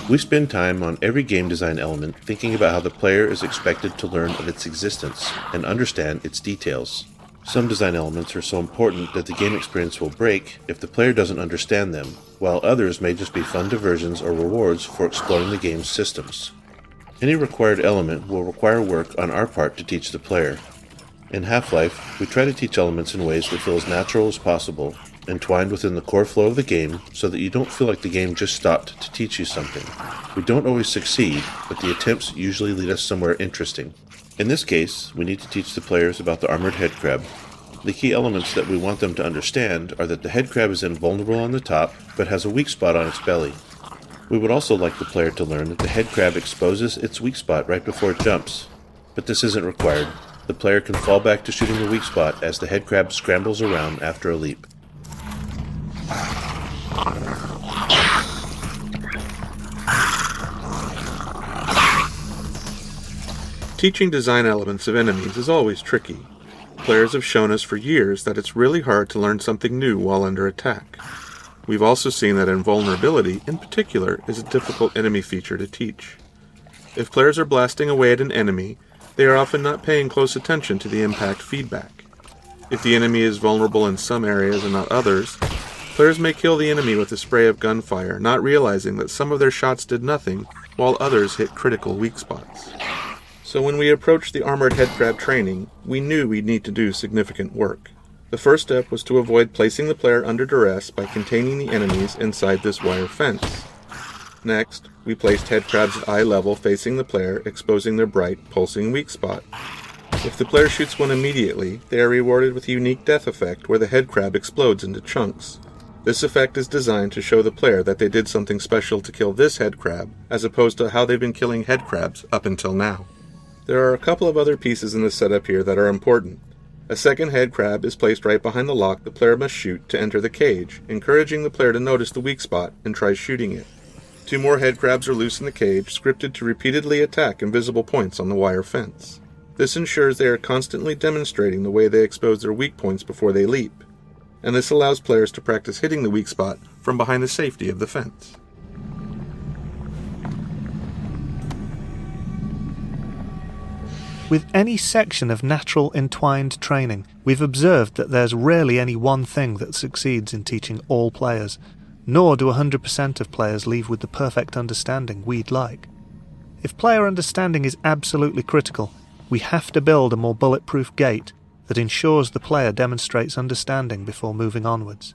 We spend time on every game design element thinking about how the player is expected to learn of its existence and understand its details. Some design elements are so important that the game experience will break if the player doesn't understand them, while others may just be fun diversions or rewards for exploring the game's systems. Any required element will require work on our part to teach the player. In Half-Life, we try to teach elements in ways that feel as natural as possible, entwined within the core flow of the game so that you don't feel like the game just stopped to teach you something. We don't always succeed, but the attempts usually lead us somewhere interesting. In this case, we need to teach the players about the armored headcrab. The key elements that we want them to understand are that the headcrab is invulnerable on the top, but has a weak spot on its belly. We would also like the player to learn that the headcrab exposes its weak spot right before it jumps, but this isn't required. The player can fall back to shooting the weak spot as the headcrab scrambles around after a leap. Teaching design elements of enemies is always tricky. Players have shown us for years that it's really hard to learn something new while under attack. We've also seen that invulnerability, in particular, is a difficult enemy feature to teach. If players are blasting away at an enemy, they are often not paying close attention to the impact feedback. If the enemy is vulnerable in some areas and not others, players may kill the enemy with a spray of gunfire, not realizing that some of their shots did nothing, while others hit critical weak spots. So when we approached the armored headcrab training, we knew we'd need to do significant work. The first step was to avoid placing the player under duress by containing the enemies inside this wire fence. Next, we placed headcrabs at eye level facing the player, exposing their bright, pulsing weak spot. If the player shoots one immediately, they are rewarded with a unique death effect where the headcrab explodes into chunks. This effect is designed to show the player that they did something special to kill this headcrab, as opposed to how they've been killing headcrabs up until now. There are a couple of other pieces in the setup here that are important. A second headcrab is placed right behind the lock the player must shoot to enter the cage, encouraging the player to notice the weak spot and try shooting it. 2 more headcrabs are loose in the cage, scripted to repeatedly attack invisible points on the wire fence. This ensures they are constantly demonstrating the way they expose their weak points before they leap, and this allows players to practice hitting the weak spot from behind the safety of the fence. With any section of natural entwined training, we've observed that there's rarely any one thing that succeeds in teaching all players, nor do 100% of players leave with the perfect understanding we'd like. If player understanding is absolutely critical, we have to build a more bulletproof gate that ensures the player demonstrates understanding before moving onwards.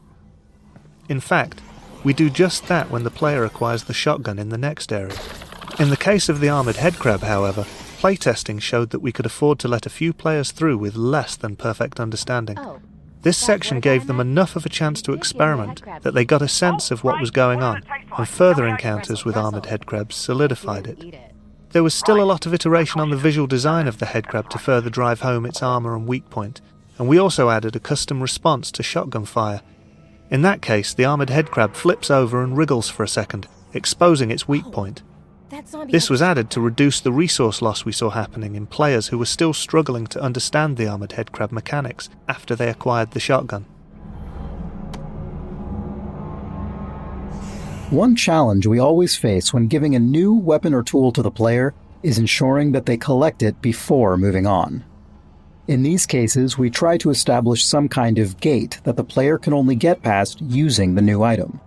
In fact, we do just that when the player acquires the shotgun in the next area. In the case of the armoured headcrab, however, playtesting showed that we could afford to let a few players through with less than perfect understanding. This section gave them enough of a chance to experiment that they got a sense of what was going on, and further encounters with armoured headcrabs solidified it. There was still a lot of iteration on the visual design of the headcrab to further drive home its armour and weak point, and we also added a custom response to shotgun fire. In that case, the armoured headcrab flips over and wriggles for a second, exposing its weak point. This was added to reduce the resource loss we saw happening in players who were still struggling to understand the armoured headcrab mechanics after they acquired the shotgun. One challenge we always face when giving a new weapon or tool to the player is ensuring that they collect it before moving on. In these cases, we try to establish some kind of gate that the player can only get past using the new item.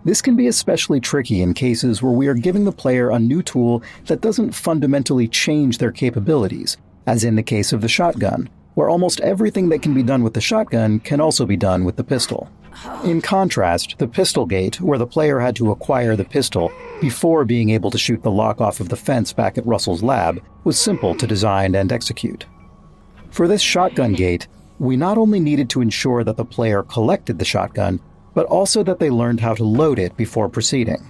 This can be especially tricky in cases where we are giving the player a new tool that doesn't fundamentally change their capabilities, as in the case of the shotgun, where almost everything that can be done with the shotgun can also be done with the pistol. In contrast, the pistol gate, where the player had to acquire the pistol before being able to shoot the lock off of the fence back at Russell's lab, was simple to design and execute. For this shotgun gate, we not only needed to ensure that the player collected the shotgun, but also that they learned how to load it before proceeding.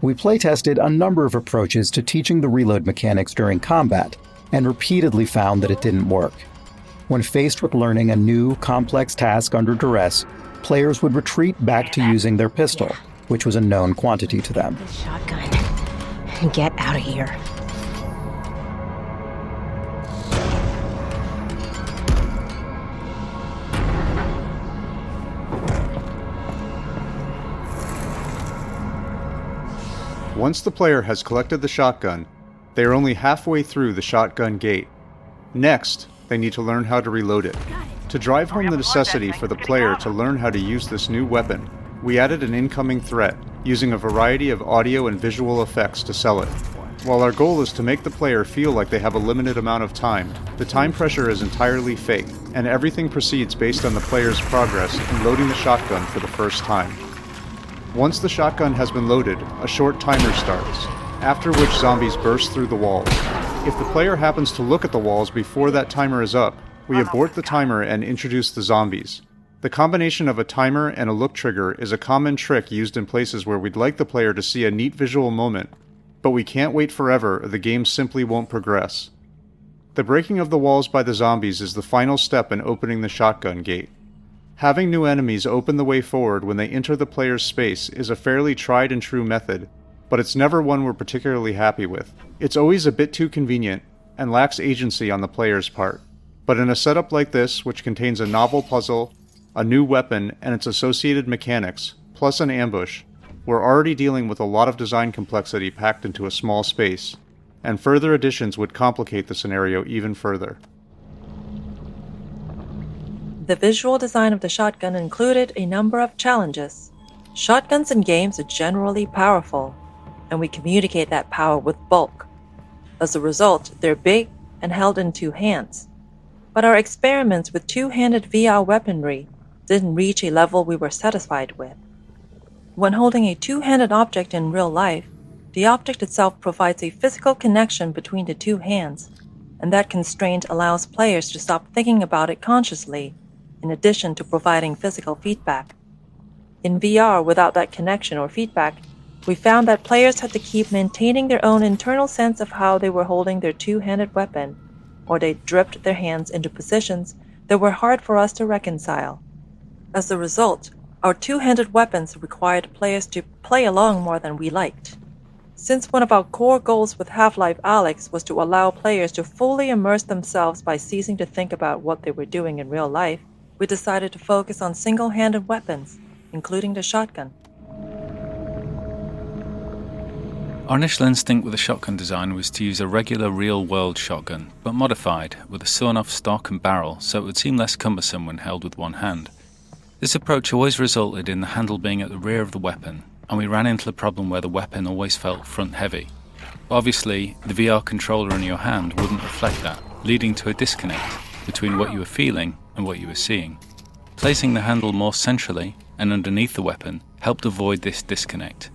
We playtested a number of approaches to teaching the reload mechanics during combat, and repeatedly found that it didn't work. When faced with learning a new, complex task under duress, players would retreat back to using their pistol, which was a known quantity to them. The shotgun. Get out of here. Once the player has collected the shotgun, they are only halfway through the shotgun gate. Next, they need to learn how to reload it. To drive home the necessity for the player to learn how to use this new weapon, we added an incoming threat, using a variety of audio and visual effects to sell it. While our goal is to make the player feel like they have a limited amount of time, the time pressure is entirely fake, and everything proceeds based on the player's progress in loading the shotgun for the first time. Once the shotgun has been loaded, a short timer starts, after which zombies burst through the walls. If the player happens to look at the walls before that timer is up, we abort the timer and introduce the zombies. The combination of a timer and a look trigger is a common trick used in places where we'd like the player to see a neat visual moment, but we can't wait forever or the game simply won't progress. The breaking of the walls by the zombies is the final step in opening the shotgun gate. Having new enemies open the way forward when they enter the player's space is a fairly tried and true method, but it's never one we're particularly happy with. It's always a bit too convenient and lacks agency on the player's part. But in a setup like this, which contains a novel puzzle, a new weapon, and its associated mechanics, plus an ambush, we're already dealing with a lot of design complexity packed into a small space, and further additions would complicate the scenario even further. The visual design of the shotgun included a number of challenges. Shotguns in games are generally powerful, and we communicate that power with bulk. As a result, they're big and held in two hands. But our experiments with two-handed VR weaponry didn't reach a level we were satisfied with. When holding a two-handed object in real life, the object itself provides a physical connection between the two hands, and that constraint allows players to stop thinking about it consciously, in addition to providing physical feedback. In VR, without that connection or feedback, we found that players had to keep maintaining their own internal sense of how they were holding their two-handed weapon, or they dripped their hands into positions that were hard for us to reconcile. As a result, our two-handed weapons required players to play along more than we liked. Since one of our core goals with Half-Life Alyx was to allow players to fully immerse themselves by ceasing to think about what they were doing in real life, we decided to focus on single-handed weapons, including the shotgun. Our initial instinct with the shotgun design was to use a regular real-world shotgun, but modified, with a sawn-off stock and barrel so it would seem less cumbersome when held with one hand. This approach always resulted in the handle being at the rear of the weapon, and we ran into the problem where the weapon always felt front-heavy. Obviously, the VR controller in your hand wouldn't reflect that, leading to a disconnect between what you were feeling and what you were seeing. Placing the handle more centrally and underneath the weapon helped avoid this disconnect.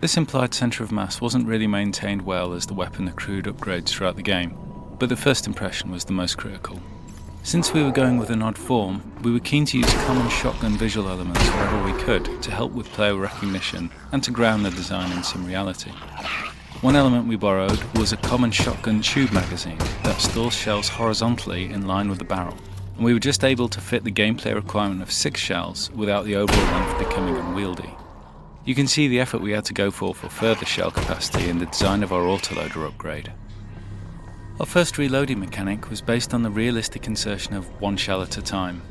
This implied centre of mass wasn't really maintained well as the weapon accrued upgrades throughout the game, but the first impression was the most critical. Since we were going with an odd form, we were keen to use common shotgun visual elements wherever we could to help with player recognition and to ground the design in some reality. One element we borrowed was a common shotgun tube magazine that stores shells horizontally in line with the barrel, and we were just able to fit the gameplay requirement of 6 shells without the overall length becoming unwieldy. You can see the effort we had to go for further shell capacity in the design of our autoloader upgrade. Our first reloading mechanic was based on the realistic insertion of 1 shell at a time.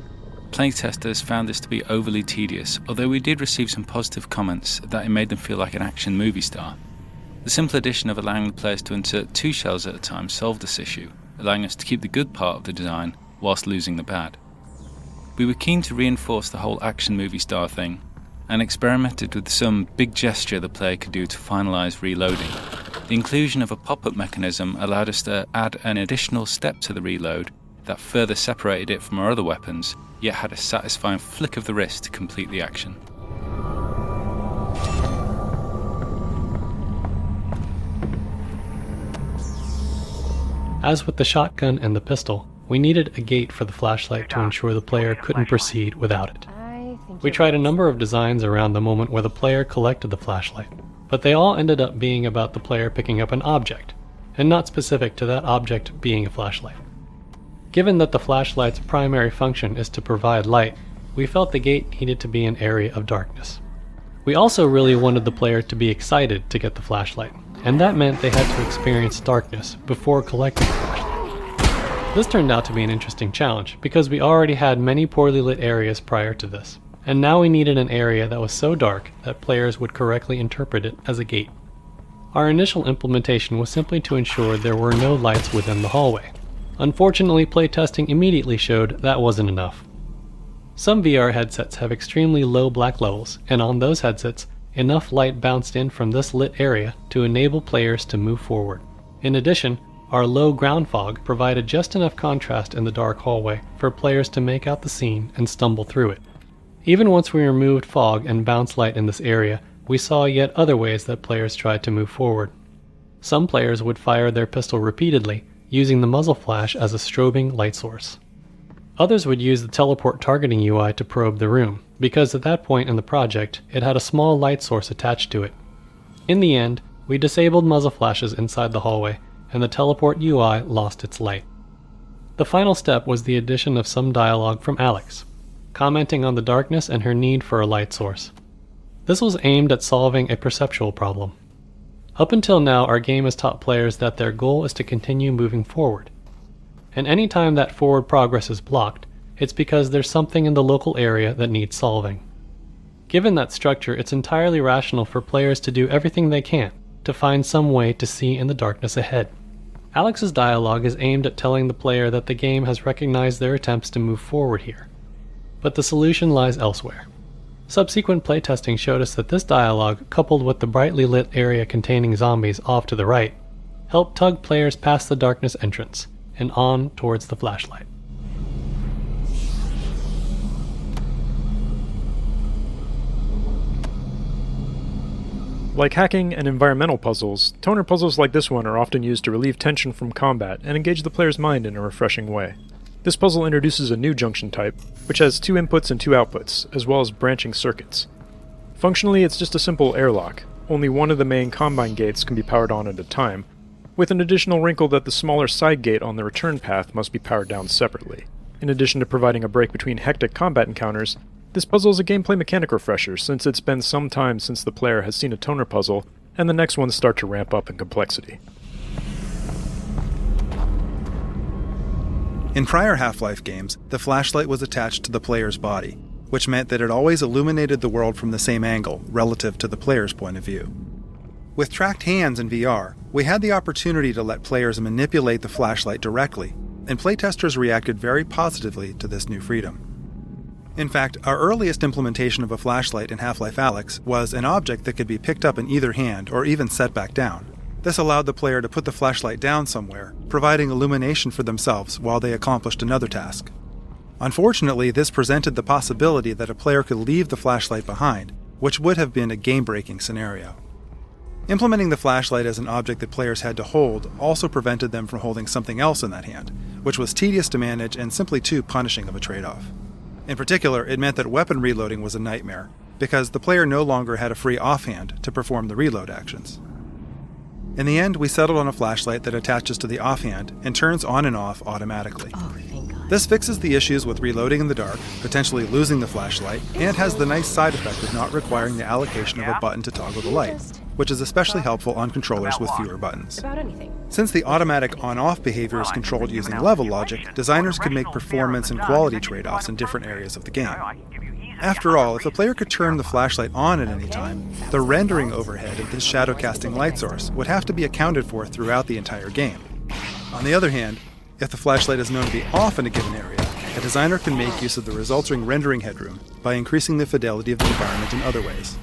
Playtesters found this to be overly tedious, although we did receive some positive comments that it made them feel like an action movie star. The simple addition of allowing the players to insert 2 shells at a time solved this issue, allowing us to keep the good part of the design whilst losing the bad. We were keen to reinforce the whole action movie star thing, and experimented with some big gesture the player could do to finalise reloading. The inclusion of a pop-up mechanism allowed us to add an additional step to the reload that further separated it from our other weapons, yet had a satisfying flick of the wrist to complete the action. As with the shotgun and the pistol, we needed a gate for the flashlight to ensure the player couldn't proceed without it. We tried a number of designs around the moment where the player collected the flashlight, but they all ended up being about the player picking up an object, and not specific to that object being a flashlight. Given that the flashlight's primary function is to provide light, we felt the gate needed to be an area of darkness. We also really wanted the player to be excited to get the flashlight, and that meant they had to experience darkness before collecting the flashlight. This turned out to be an interesting challenge, because we already had many poorly lit areas prior to this, and now we needed an area that was so dark that players would correctly interpret it as a gate. Our initial implementation was simply to ensure there were no lights within the hallway. Unfortunately, playtesting immediately showed that wasn't enough. Some VR headsets have extremely low black levels, and on those headsets, enough light bounced in from this lit area to enable players to move forward. In addition, our low ground fog provided just enough contrast in the dark hallway for players to make out the scene and stumble through it. Even once we removed fog and bounce light in this area, we saw yet other ways that players tried to move forward. Some players would fire their pistol repeatedly, using the muzzle flash as a strobing light source. Others would use the teleport targeting UI to probe the room, because at that point in the project, it had a small light source attached to it. In the end, we disabled muzzle flashes inside the hallway, and the teleport UI lost its light. The final step was the addition of some dialogue from Alex, commenting on the darkness and her need for a light source. This was aimed at solving a perceptual problem. Up until now, our game has taught players that their goal is to continue moving forward. And any time that forward progress is blocked, it's because there's something in the local area that needs solving. Given that structure, it's entirely rational for players to do everything they can to find some way to see in the darkness ahead. Alex's dialogue is aimed at telling the player that the game has recognized their attempts to move forward here, but the solution lies elsewhere. Subsequent playtesting showed us that this dialogue, coupled with the brightly lit area containing zombies off to the right, helped tug players past the darkness entrance and on towards the flashlight. Like hacking and environmental puzzles, toner puzzles like this one are often used to relieve tension from combat and engage the player's mind in a refreshing way. This puzzle introduces a new junction type, which has 2 inputs and 2 outputs, as well as branching circuits. Functionally, it's just a simple airlock. Only one of the main combine gates can be powered on at a time, with an additional wrinkle that the smaller side gate on the return path must be powered down separately. In addition to providing a break between hectic combat encounters, this puzzle is a gameplay mechanic refresher, since it's been some time since the player has seen a toner puzzle, and the next ones start to ramp up in complexity. In prior Half-Life games, the flashlight was attached to the player's body, which meant that it always illuminated the world from the same angle, relative to the player's point of view. With tracked hands in VR, we had the opportunity to let players manipulate the flashlight directly, and playtesters reacted very positively to this new freedom. In fact, our earliest implementation of a flashlight in Half-Life Alyx was an object that could be picked up in either hand or even set back down. This allowed the player to put the flashlight down somewhere, providing illumination for themselves while they accomplished another task. Unfortunately, this presented the possibility that a player could leave the flashlight behind, which would have been a game-breaking scenario. Implementing the flashlight as an object that players had to hold also prevented them from holding something else in that hand, which was tedious to manage and simply too punishing of a trade-off. In particular, it meant that weapon reloading was a nightmare, because the player no longer had a free offhand to perform the reload actions. In the end, we settled on a flashlight that attaches to the offhand and turns on and off automatically. Oh, thank God. This fixes the issues with reloading in the dark, potentially losing the flashlight, and has the nice side effect of not requiring the allocation of a button to toggle the light, which is especially helpful on controllers with fewer buttons. About anything. Since the automatic on-off behavior is controlled using level logic, designers could make performance and quality trade-offs in different areas of the game. After all, if a player could turn the flashlight on at any time, the rendering overhead of this shadow-casting light source would have to be accounted for throughout the entire game. On the other hand, if the flashlight is known to be off in a given area, a designer can make use of the resulting rendering headroom by increasing the fidelity of the environment in other ways.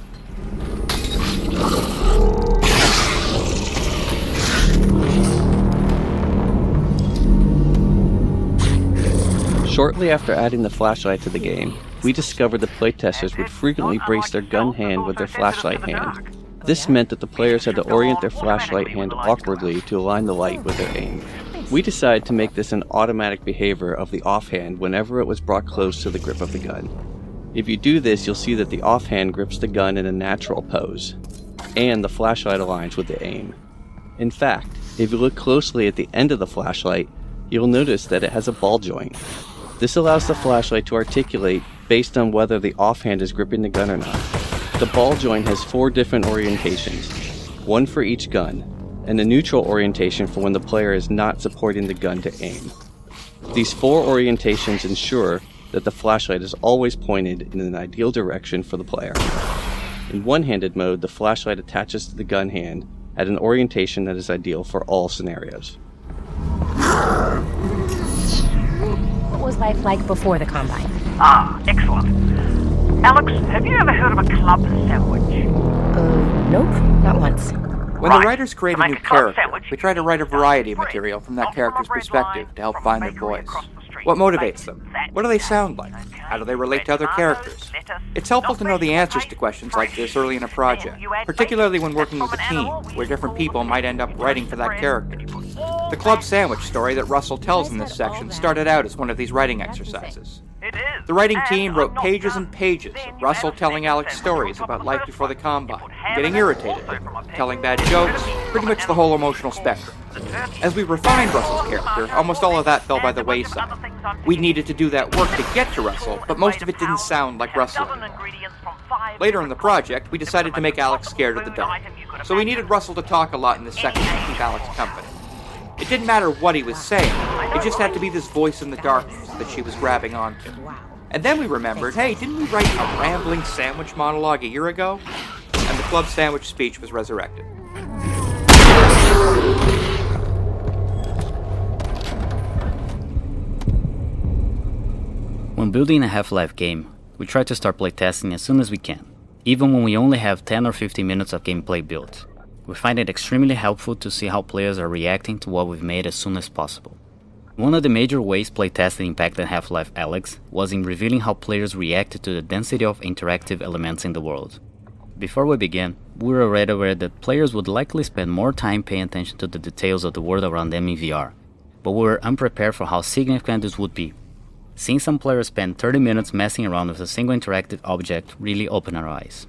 Shortly after adding the flashlight to the game, we discovered that playtesters would frequently brace their gun hand with their flashlight hand. This meant that the players had to orient their flashlight hand awkwardly to align the light with their aim. We decided to make this an automatic behavior of the offhand whenever it was brought close to the grip of the gun. If you do this, you'll see that the offhand grips the gun in a natural pose, and the flashlight aligns with the aim. In fact, if you look closely at the end of the flashlight, you'll notice that it has a ball joint. This allows the flashlight to articulate based on whether the offhand is gripping the gun or not. The ball joint has 4 different orientations, one for each gun, and a neutral orientation for when the player is not supporting the gun to aim. These 4 orientations ensure that the flashlight is always pointed in an ideal direction for the player. In one-handed mode, the flashlight attaches to the gun hand at an orientation that is ideal for all scenarios. What was life like before the Combine? Ah, excellent. Alex, have you ever heard of a club sandwich? Nope, not once. When the writers create a new character, we try to write a variety of material from that character's perspective to help find their voice. What motivates them? What do they sound like? How do they relate to other characters? It's helpful to know the answers to questions like this early in a project, particularly when working with a team, where different people might end up writing for that character. The club sandwich story that Russell tells in this section started out as one of these writing exercises. The writing team wrote pages and pages of Russell telling Alex stories about life before the Combine, getting irritated with him, telling bad jokes, pretty much the whole emotional spectrum. As we refined Russell's character, almost all of that fell by the wayside. We needed to do that work to get to Russell, but most of it didn't sound like Russell. Later in the project, we decided to make Alex scared of the dark, so we needed Russell to talk a lot in this section to keep Alex company. It didn't matter what he was saying, it just had to be this voice in the darkness that she was grabbing onto. And then we remembered, hey, didn't we write a rambling sandwich monologue a year ago? And the club sandwich speech was resurrected. When building a Half-Life game, we try to start playtesting as soon as we can, even when we only have 10 or 15 minutes of gameplay built. We find it extremely helpful to see how players are reacting to what we've made as soon as possible. One of the major ways playtesting impacted Half-Life Alyx was in revealing how players reacted to the density of interactive elements in the world. Before we began, we were already aware that players would likely spend more time paying attention to the details of the world around them in VR, but we were unprepared for how significant this would be. Seeing some players spend 30 minutes messing around with a single interactive object really opened our eyes.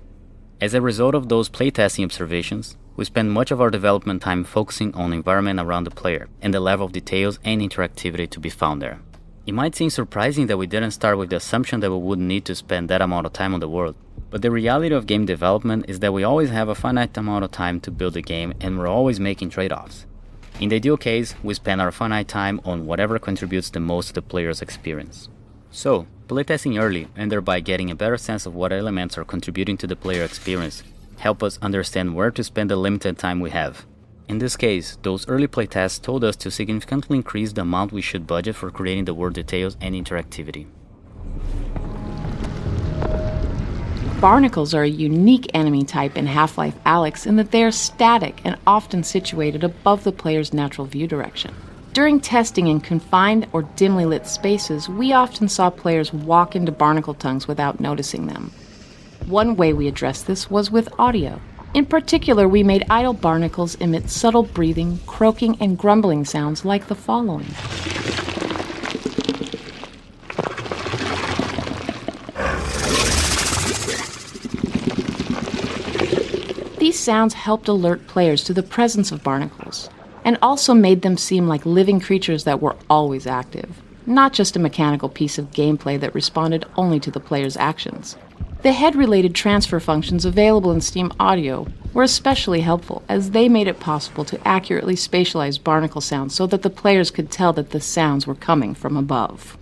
As a result of those playtesting observations, we spend much of our development time focusing on the environment around the player and the level of details and interactivity to be found there. It might seem surprising that we didn't start with the assumption that we wouldn't need to spend that amount of time on the world, but the reality of game development is that we always have a finite amount of time to build a game and we're always making trade-offs. In the ideal case, we spend our finite time on whatever contributes the most to the player's experience. So, playtesting early and thereby getting a better sense of what elements are contributing to the player experience help us understand where to spend the limited time we have. In this case, those early playtests told us to significantly increase the amount we should budget for creating the world details and interactivity. Barnacles are a unique enemy type in Half-Life Alyx in that they are static and often situated above the player's natural view direction. During testing in confined or dimly lit spaces, we often saw players walk into barnacle tongues without noticing them. One way we addressed this was with audio. In particular, we made idle barnacles emit subtle breathing, croaking, and grumbling sounds like the following. These sounds helped alert players to the presence of barnacles, and also made them seem like living creatures that were always active, not just a mechanical piece of gameplay that responded only to the player's actions. The head-related transfer functions available in Steam Audio were especially helpful, as they made it possible to accurately spatialize barnacle sounds so that the players could tell that the sounds were coming from above.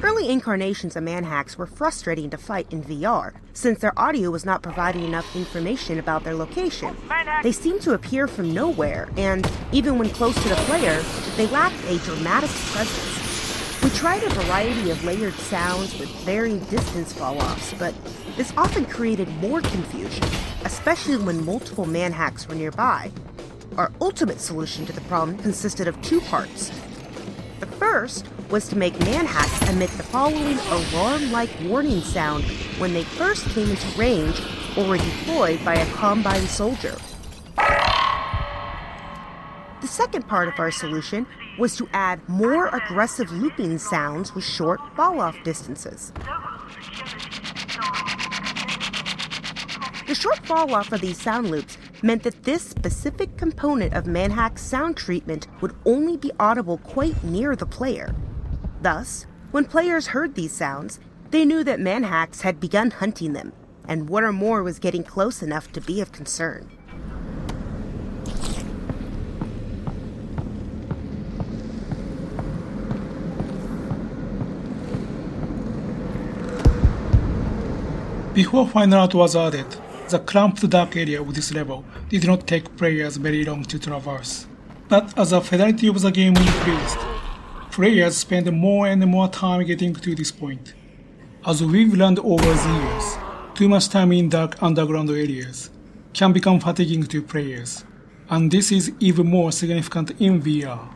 Early incarnations of manhacks were frustrating to fight in VR, since their audio was not providing enough information about their location. They seemed to appear from nowhere, and even when close to the player, they lacked a dramatic presence. We tried a variety of layered sounds with varying distance fall-offs, but this often created more confusion, especially when multiple manhacks were nearby. Our ultimate solution to the problem consisted of two parts. The first was to make manhacks emit the following alarm-like warning sound when they first came into range or were deployed by a Combine soldier. The second part of our solution was to add more aggressive looping sounds with short fall-off distances. The short fall-off of these sound loops meant that this specific component of manhack's sound treatment would only be audible quite near the player. Thus, when players heard these sounds, they knew that manhacks had begun hunting them, and one or more was getting close enough to be of concern. Before Final Art was added, the cramped dark area of this level did not take players very long to traverse. But as the fidelity of the game increased, players spent more and more time getting to this point. As we've learned over the years, too much time in dark underground areas can become fatiguing to players, and this is even more significant in VR.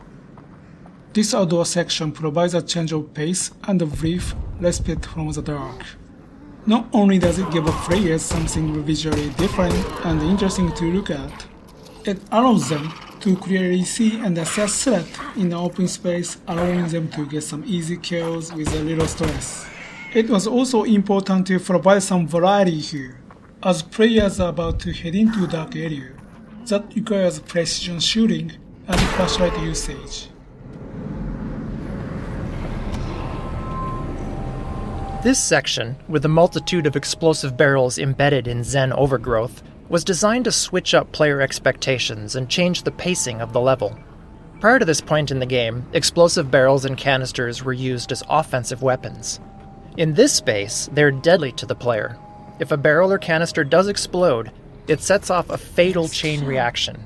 This outdoor section provides a change of pace and a brief respite from the dark. Not only does it give players something visually different and interesting to look at, it allows them to clearly see and assess threat in an open space, allowing them to get some easy kills with a little stress. It was also important to provide some variety here, as players are about to head into a dark area that requires precision shooting and flashlight usage. This section, with a multitude of explosive barrels embedded in Zen overgrowth, was designed to switch up player expectations and change the pacing of the level. Prior to this point in the game, explosive barrels and canisters were used as offensive weapons. In this space, they're deadly to the player. If a barrel or canister does explode, it sets off a fatal chain reaction.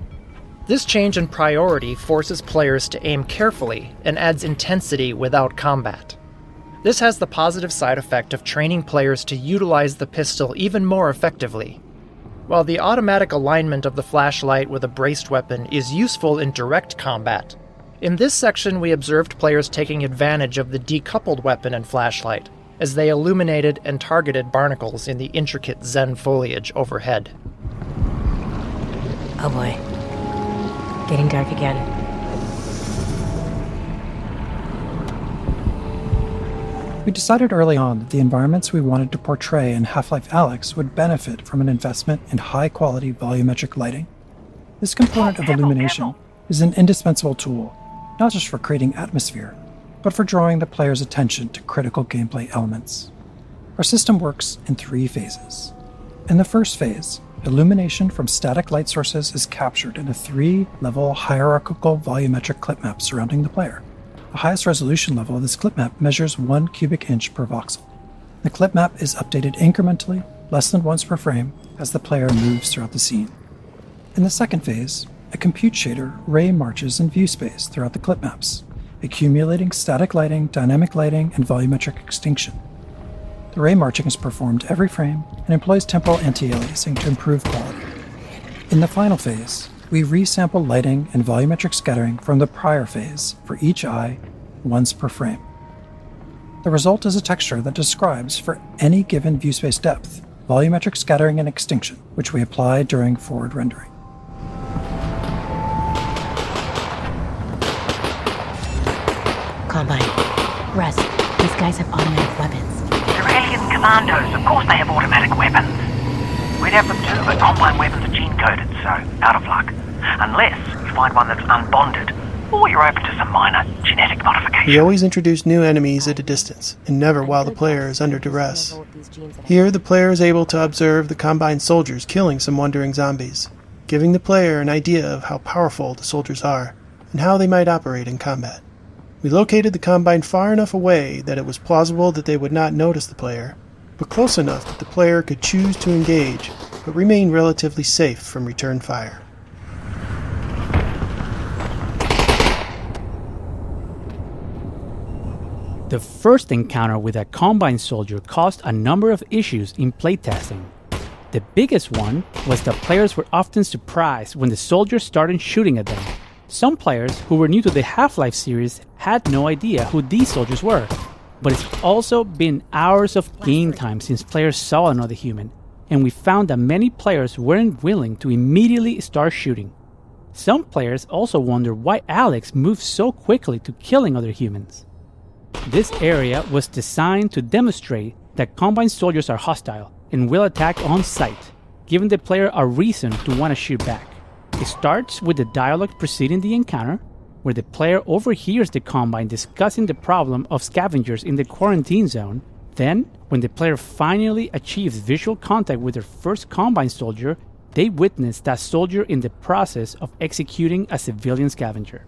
This change in priority forces players to aim carefully and adds intensity without combat. This has the positive side effect of training players to utilize the pistol even more effectively. While the automatic alignment of the flashlight with a braced weapon is useful in direct combat, in this section we observed players taking advantage of the decoupled weapon and flashlight as they illuminated and targeted barnacles in the intricate Zen foliage overhead. Oh boy. Getting dark again. We decided early on that the environments we wanted to portray in Half-Life Alyx would benefit from an investment in high-quality volumetric lighting. This component of illumination is an indispensable tool, not just for creating atmosphere, but for drawing the player's attention to critical gameplay elements. Our system works in 3 phases. In the first phase, illumination from static light sources is captured in a 3-level hierarchical volumetric clip map surrounding the player. The highest resolution level of this clip map measures 1 cubic inch per voxel. The clip map is updated incrementally, less than once per frame, as the player moves throughout the scene. In the second phase, a compute shader ray marches in view space throughout the clip maps, accumulating static lighting, dynamic lighting, and volumetric extinction. The ray marching is performed every frame and employs temporal anti-aliasing to improve quality. In the final phase, we resample lighting and volumetric scattering from the prior phase for each eye once per frame. The result is a texture that describes, for any given view space depth, volumetric scattering and extinction, which we apply during forward rendering. Combine. Russ, these guys have automatic weapons. They're alien commandos. Of course they have automatic weapons. We'd have them too, but Combine weapons are gene-coded, so out of luck. Unless you find one that's unbonded, or you're open to some minor genetic modification. We always introduce new enemies at a distance, and never while the player is under duress. Here, the player is able to observe the Combine soldiers killing some wandering zombies, giving the player an idea of how powerful the soldiers are, and how they might operate in combat. We located the Combine far enough away that it was plausible that they would not notice the player, but close enough that the player could choose to engage, but remain relatively safe from return fire. The first encounter with a Combine soldier caused a number of issues in playtesting. The biggest one was that players were often surprised when the soldiers started shooting at them. Some players who were new to the Half-Life series had no idea who these soldiers were, but it's also been hours of game time since players saw another human, and we found that many players weren't willing to immediately start shooting. Some players also wonder why Alyx moved so quickly to killing other humans. This area was designed to demonstrate that Combine soldiers are hostile and will attack on sight, giving the player a reason to want to shoot back. It starts with the dialogue preceding the encounter, where the player overhears the Combine discussing the problem of scavengers in the quarantine zone. Then, when the player finally achieves visual contact with their first Combine soldier, they witness that soldier in the process of executing a civilian scavenger.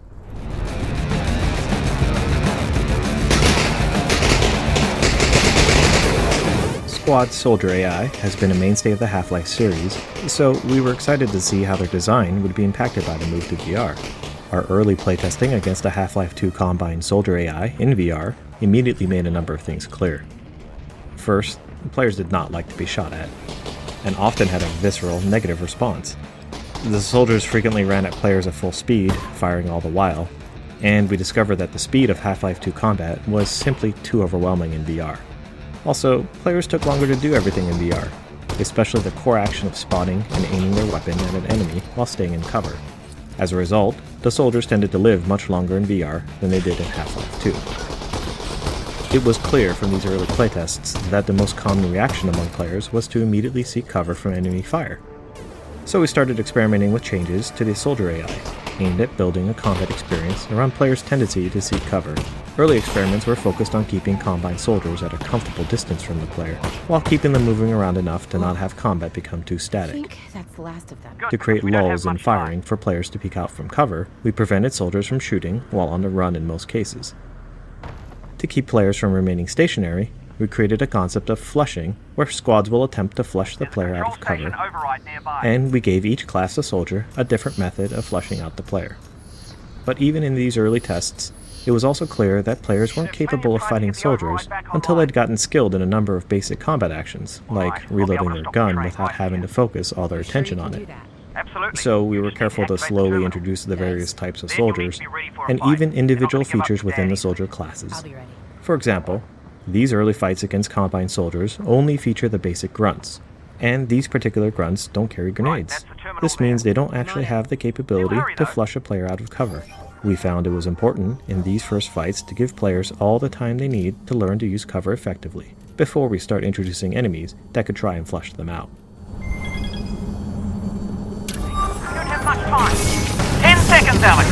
Squad's Soldier AI has been a mainstay of the Half-Life series, so we were excited to see how their design would be impacted by the move to VR. Our early playtesting against a Half-Life 2 Combine Soldier AI in VR immediately made a number of things clear. First, players did not like to be shot at, and often had a visceral negative response. The soldiers frequently ran at players at full speed, firing all the while, and we discovered that the speed of Half-Life 2 combat was simply too overwhelming in VR. Also, players took longer to do everything in VR, especially the core action of spotting and aiming their weapon at an enemy while staying in cover. As a result, the soldiers tended to live much longer in VR than they did in Half-Life 2. It was clear from these early playtests that the most common reaction among players was to immediately seek cover from enemy fire. So we started experimenting with changes to the Soldier AI, aimed at building a combat experience around players' tendency to seek cover. Early experiments were focused on keeping Combine soldiers at a comfortable distance from the player, while keeping them moving around enough to not have combat become too static. I think that's the last of them. To create lulls in firing for players to peek out from cover, we prevented soldiers from shooting while on the run in most cases. To keep players from remaining stationary, we created a concept of flushing, where squads will attempt to flush the player out of cover, and we gave each class of soldier a different method of flushing out the player. But even in these early tests, it was also clear that players weren't capable of fighting soldiers until they'd gotten skilled in a number of basic combat actions, like reloading their gun without having to focus all their attention on it. So we were careful to slowly introduce the various types of soldiers, and even individual features within the soldier classes. For example, these early fights against Combine soldiers only feature the basic grunts, and these particular grunts don't carry grenades. This means they don't actually have the capability to flush a player out of cover. We found it was important in these first fights to give players all the time they need to learn to use cover effectively, before we start introducing enemies that could try and flush them out. You don't have much time. 10 seconds, Alex.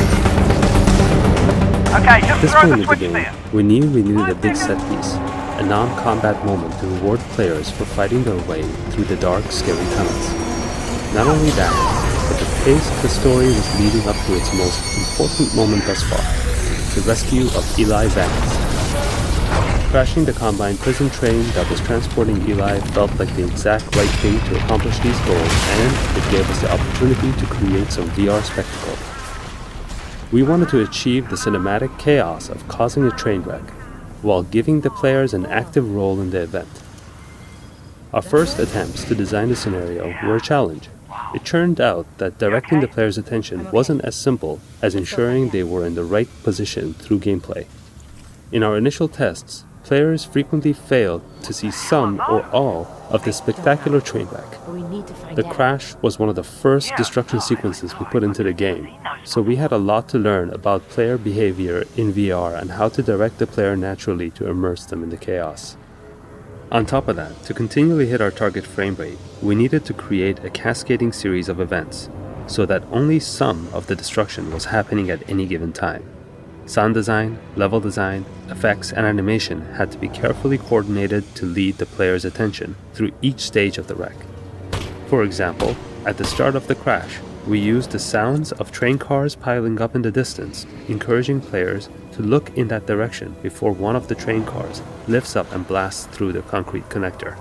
Okay, just At this throw point the of the switch game, there. we knew we needed a big set piece, a non-combat moment to reward players for fighting their way through the dark, scary tunnels. Not only that, but the pace of the story was leading up to its most important moment thus far, the rescue of Eli Vance. Crashing the Combine prison train that was transporting Eli felt like the exact right thing to accomplish these goals, and it gave us the opportunity to create some VR spectacle. We wanted to achieve the cinematic chaos of causing a train wreck, while giving the players an active role in the event. Our first attempts to design the scenario were a challenge. It turned out that directing the players' attention wasn't as simple as ensuring they were in the right position through gameplay. In our initial tests, players frequently failed to see some or all of the spectacular train wreck. The crash was one of the first destruction sequences we put into the game, so we had a lot to learn about player behavior in VR and how to direct the player naturally to immerse them in the chaos. On top of that, to continually hit our target frame rate, we needed to create a cascading series of events, so that only some of the destruction was happening at any given time. Sound design, level design, effects, and animation had to be carefully coordinated to lead the player's attention through each stage of the wreck. For example, at the start of the crash, we used the sounds of train cars piling up in the distance, encouraging players to look in that direction before one of the train cars lifts up and blasts through the concrete connector.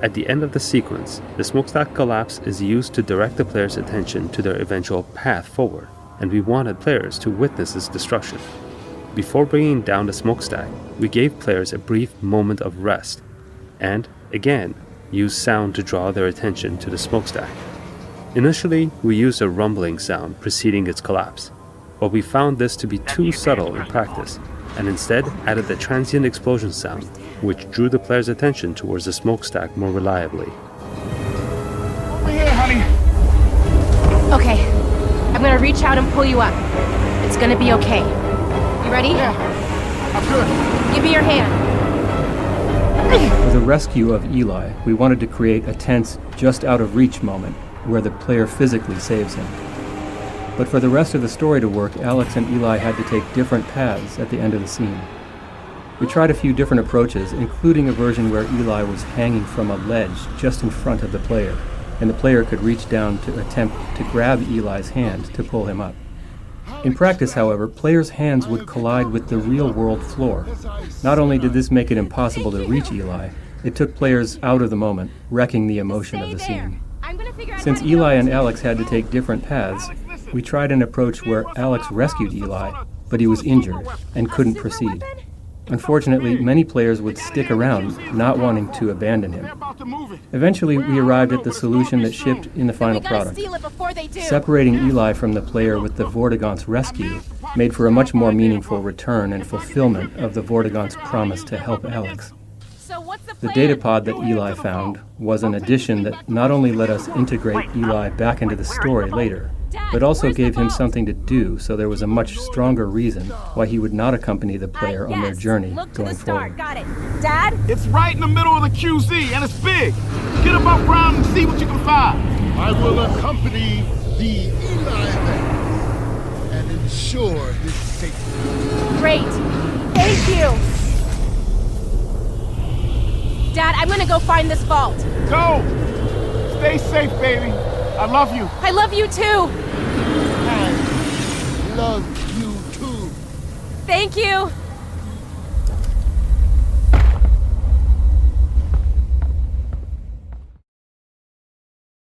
At the end of the sequence, the smokestack collapse is used to direct the player's attention to their eventual path forward, and we wanted players to witness its destruction. Before bringing down the smokestack, we gave players a brief moment of rest, and, again, used sound to draw their attention to the smokestack. Initially, we used a rumbling sound preceding its collapse, but we found this to be too subtle in practice, and instead added the transient explosion sound, which drew the player's attention towards the smokestack more reliably. Over here, honey. Okay, I'm gonna reach out and pull you up. It's gonna be okay. You ready? Yeah, I'm good. Give me your hand. For the rescue of Eli, we wanted to create a tense, just out of reach moment where the player physically saves him. But for the rest of the story to work, Alex and Eli had to take different paths at the end of the scene. We tried a few different approaches, including a version where Eli was hanging from a ledge just in front of the player, and the player could reach down to attempt to grab Eli's hand to pull him up. In practice, however, players' hands would collide with the real-world floor. Not only did this make it impossible to reach Eli, It took players out of the moment, wrecking the emotion of the scene. Since Eli and Alex had to take different paths, we tried an approach where Alex rescued Eli, but he was injured and couldn't proceed. Unfortunately, many players would stick around, not wanting to abandon him. Eventually, we arrived at the solution that shipped in the final product. Separating Eli from the player with the Vortigaunt's rescue made for a much more meaningful return and fulfillment of the Vortigaunt's promise to help Alex. The datapod that Eli found was an addition that not only let us integrate Eli back into the story later, but also gave him something to do, so there was a much stronger reason why he would not accompany the player on their journey going forward. Got it. Dad? It's right in the middle of the QZ, and it's big. Get above ground and see what you can find. I will accompany the Eli event and ensure his safety. Great. Thank you. Dad, I'm gonna go find this vault. Go! Stay safe, baby. I love you. I love you too. I love you too. Thank you.